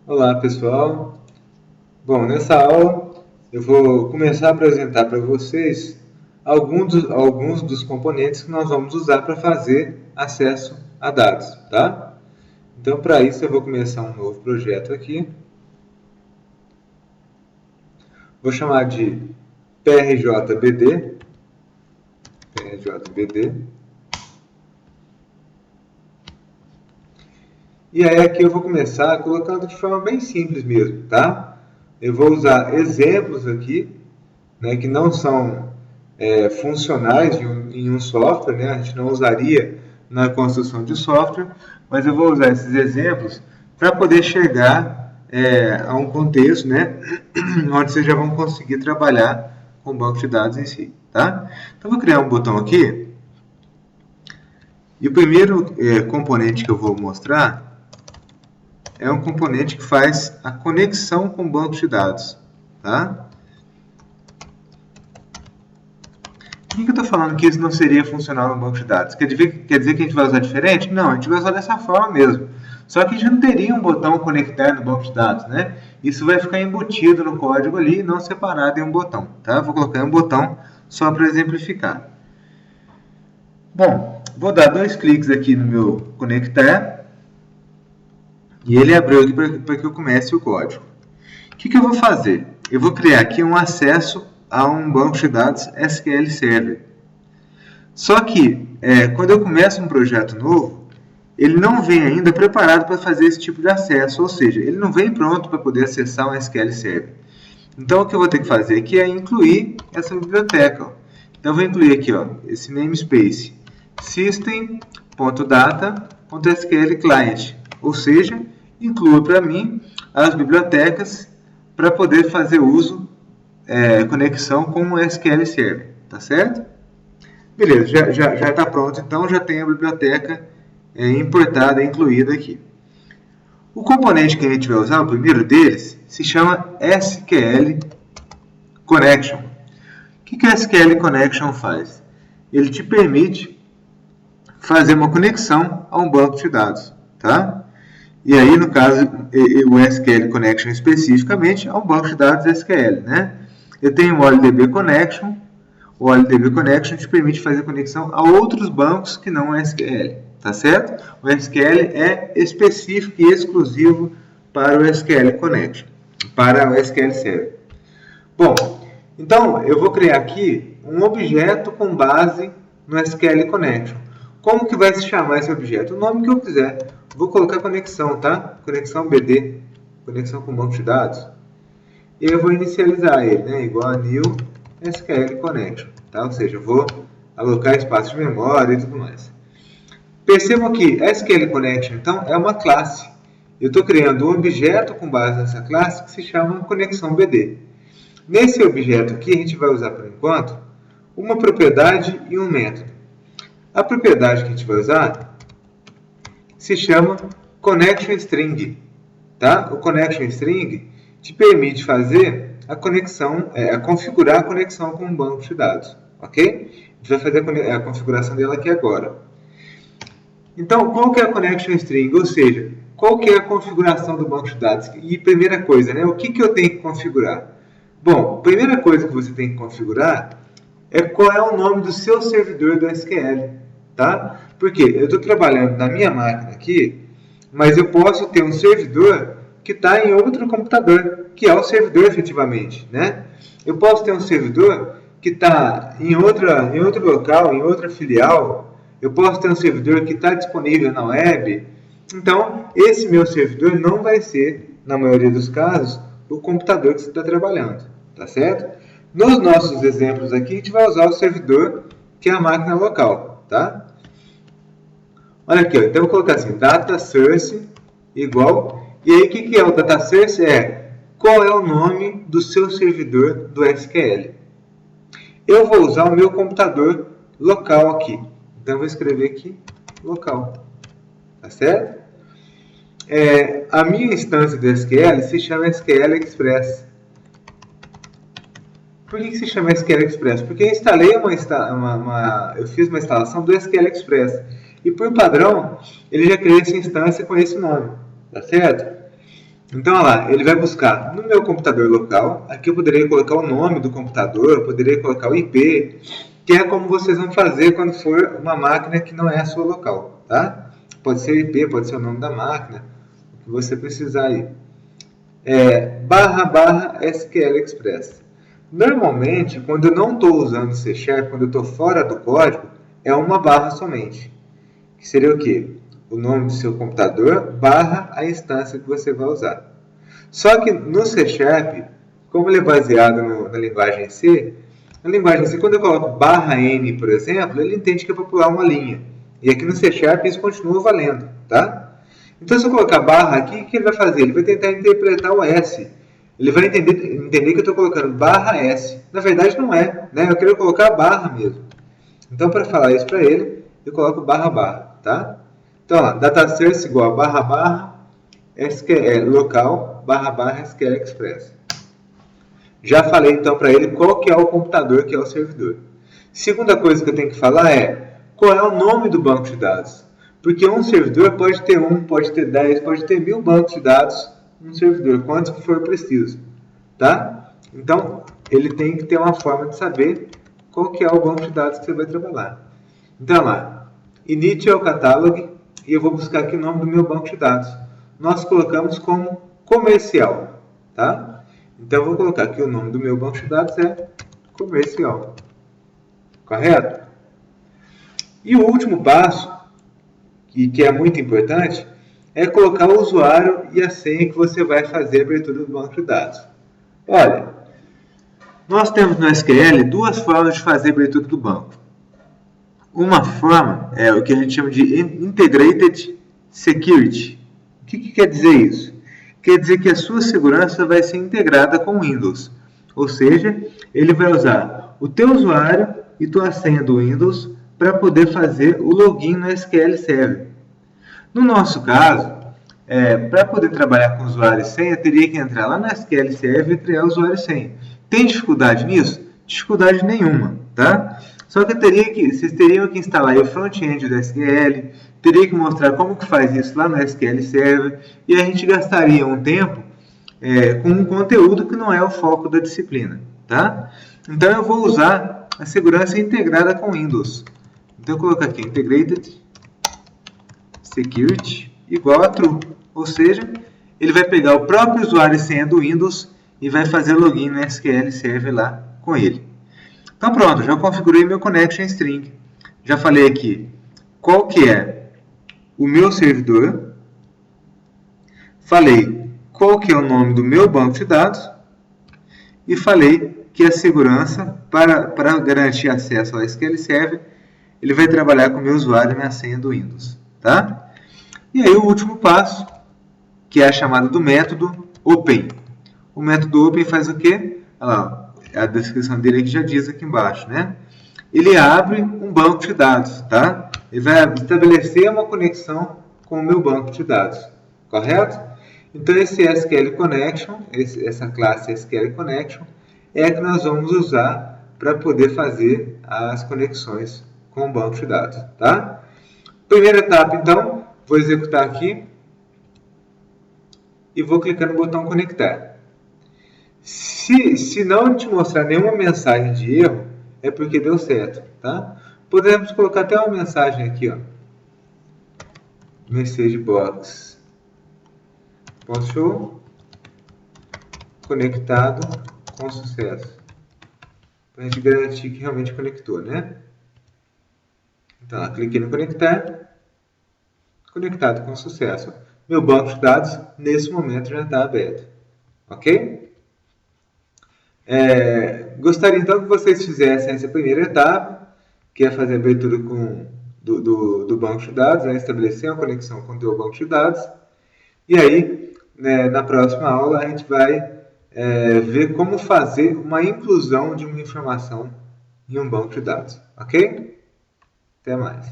Olá pessoal, bom, nessa aula eu vou começar a apresentar para vocês alguns dos componentes que nós vamos usar para fazer acesso a dados, tá? Então para isso eu vou começar um novo projeto aqui, vou chamar de PRJBD, e aí aqui eu vou começar colocando de forma bem simples mesmo, tá? Eu vou usar exemplos aqui, né, que não são funcionais em um software, né? A gente não usaria na construção de software, mas eu vou usar esses exemplos para poder chegar a um contexto, né, onde vocês já vão conseguir trabalhar com o banco de dados em si, tá? Então, vou criar um botão aqui, e o primeiro componente que eu vou mostrar é um componente que faz a conexão com o banco de dados, tá? Por que eu estou falando que isso não seria funcional no banco de dados? Quer dizer que a gente vai usar diferente? Não, a gente vai usar dessa forma mesmo. Só que a gente não teria um botão conectar no banco de dados, né? Isso vai ficar embutido no código ali, não separado em um botão, tá? Vou colocar um botão só para exemplificar. Bom, vou dar 2 cliques aqui no meu conectar. E ele abriu aqui para que eu comece o código. O que eu vou fazer? Eu vou criar aqui um acesso a um banco de dados SQL Server. Só que, quando eu começo um projeto novo, ele não vem ainda preparado para fazer esse tipo de acesso, ou seja, ele não vem pronto para poder acessar um SQL Server. Então, o que eu vou ter que fazer aqui é incluir essa biblioteca. Ó. Então, eu vou incluir aqui esse namespace system.data.sql client, ou seja, inclua para mim as bibliotecas para poder fazer uso, conexão com o SQL Server, tá certo? Beleza, já está pronto, então já tem a biblioteca importada, incluída aqui. O componente que a gente vai usar, o primeiro deles, se chama SQL Connection. O que a SQL Connection faz? Ele te permite fazer uma conexão a um banco de dados, tá? E aí, no caso, o SQL Connection especificamente é um banco de dados SQL, né? Eu tenho o OLDB Connection. O OLDB Connection te permite fazer conexão a outros bancos que não o SQL, tá certo? O SQL é específico e exclusivo para o SQL Connection, para o SQL Server. Bom, então eu vou criar aqui um objeto com base no SQL Connection. Como que vai se chamar esse objeto? O nome que eu quiser. Vou colocar conexão, tá? Conexão BD, conexão com banco de dados. E eu vou inicializar ele, né? Igual a new SQL Connection, tá? Ou seja, eu vou alocar espaço de memória e tudo mais. Percebam que SQL Connection, então, é uma classe. Eu estou criando um objeto com base nessa classe que se chama conexão BD. Nesse objeto aqui, a gente vai usar, por enquanto, uma propriedade e um método. A propriedade que a gente vai usar se chama Connection String. Tá? O Connection String te permite fazer a conexão, configurar a conexão com um banco de dados. Ok? A gente vai fazer a configuração dela aqui agora. Então, qual que é a Connection String? Ou seja, qual que é a configuração do banco de dados? E primeira coisa, né? O que eu tenho que configurar? Bom, a primeira coisa que você tem que configurar é qual é o nome do seu servidor do SQL. Tá? Porque eu estou trabalhando na minha máquina aqui, mas eu posso ter um servidor que está em outro computador, que é o servidor efetivamente, né? Eu posso ter um servidor que está em outro local, em outra filial. Eu posso ter um servidor que está disponível na web. Então, esse meu servidor não vai ser, na maioria dos casos, o computador que você está trabalhando, tá certo? Nos nossos exemplos aqui, a gente vai usar o servidor que é a máquina local, tá? Olha aqui, então eu vou colocar assim, data source igual, e aí o que é o data source? Qual é o nome do seu servidor do SQL. Eu vou usar o meu computador local aqui, então eu vou escrever aqui, local, tá certo? A minha instância do SQL se chama SQL Express. Por que se chama SQL Express? Porque eu instalei eu fiz uma instalação do SQL Express. E por padrão, ele já criou essa instância com esse nome, tá certo? Então, olha lá, ele vai buscar no meu computador local. Aqui eu poderia colocar o nome do computador, eu poderia colocar o IP, que é como vocês vão fazer quando for uma máquina que não é a sua local, tá? Pode ser IP, pode ser o nome da máquina, o que você precisar aí. // SQL Express. Normalmente, quando eu não estou usando C#, quando eu estou fora do código, é uma barra somente. Que seria o quê? O nome do seu computador / a instância que você vai usar. Só que no C#, como ele é baseado na linguagem C, quando eu coloco /n, por exemplo, ele entende que é para pular uma linha. E aqui no C# isso continua valendo, tá? Então, se eu colocar barra aqui, o que ele vai fazer? Ele vai tentar interpretar o S. Ele vai entender que eu estou colocando /s. Na verdade, não é, né? Eu quero colocar barra mesmo. Então, para falar isso para ele, eu coloco //, tá? Então, ó, data source igual a // SQL local // SQL Express. Já falei então para ele qual que é o computador que é o servidor. Segunda coisa que eu tenho que falar é qual é o nome do banco de dados. Porque um servidor pode ter 1, pode ter 10, pode ter 1000 bancos de dados no servidor, quantos for preciso, tá? Então, ele tem que ter uma forma de saber qual que é o banco de dados que você vai trabalhar. Então, lá, init é o catalog e eu vou buscar aqui o nome do meu banco de dados. Nós colocamos como comercial, tá? Então, eu vou colocar aqui o nome do meu banco de dados é comercial, correto? E o último passo, que é muito importante, é colocar o usuário e a senha que você vai fazer a abertura do banco de dados. Olha, nós temos no SQL duas formas de fazer a abertura do banco. Uma forma é o que a gente chama de Integrated Security. O que quer dizer isso? Quer dizer que a sua segurança vai ser integrada com o Windows. Ou seja, ele vai usar o teu usuário e tua senha do Windows para poder fazer o login no SQL Server. No nosso caso, para poder trabalhar com usuário e senha, eu teria que entrar lá no SQL Server e criar usuário e senha. Tem dificuldade nisso? Dificuldade nenhuma, tá? Só que vocês teriam que instalar o front-end do SQL, teria que mostrar como que faz isso lá no SQL Server, e a gente gastaria um tempo com um conteúdo que não é o foco da disciplina, tá? Então eu vou usar a segurança integrada com Windows. Então eu coloco aqui Integrated Security igual a True, ou seja, ele vai pegar o próprio usuário e senha do Windows e vai fazer login no SQL Server lá com ele. Então pronto, já configurei meu Connection String. Já falei aqui qual que é o meu servidor. Falei qual que é o nome do meu banco de dados. E falei que a segurança, para garantir acesso ao SQL Server, ele vai trabalhar com o meu usuário e minha senha do Windows. Tá? E aí o último passo, que é a chamada do método Open. O método Open faz o quê? Olha lá, a descrição dele aqui já diz aqui embaixo, né? Ele abre um banco de dados, tá? Ele vai estabelecer uma conexão com o meu banco de dados, correto? Então esse SQL Connection, essa classe SQL Connection, é a que nós vamos usar para poder fazer as conexões com o banco de dados, tá? Primeira etapa, então, vou executar aqui e vou clicar no botão conectar. Se não te mostrar nenhuma mensagem de erro, é porque deu certo, tá? Podemos colocar até uma mensagem aqui, ó. Message box. .show conectado com sucesso. Para a gente garantir que realmente conectou, né? Então, lá, cliquei no conectar. Conectado com sucesso. Meu banco de dados, nesse momento, já está aberto. Ok? Gostaria então que vocês fizessem essa primeira etapa, que é fazer a abertura do banco de dados, né? Estabelecer uma conexão com o teu banco de dados. E aí, na próxima aula, a gente vai ver como fazer uma inclusão de uma informação em um banco de dados. Ok? Até mais.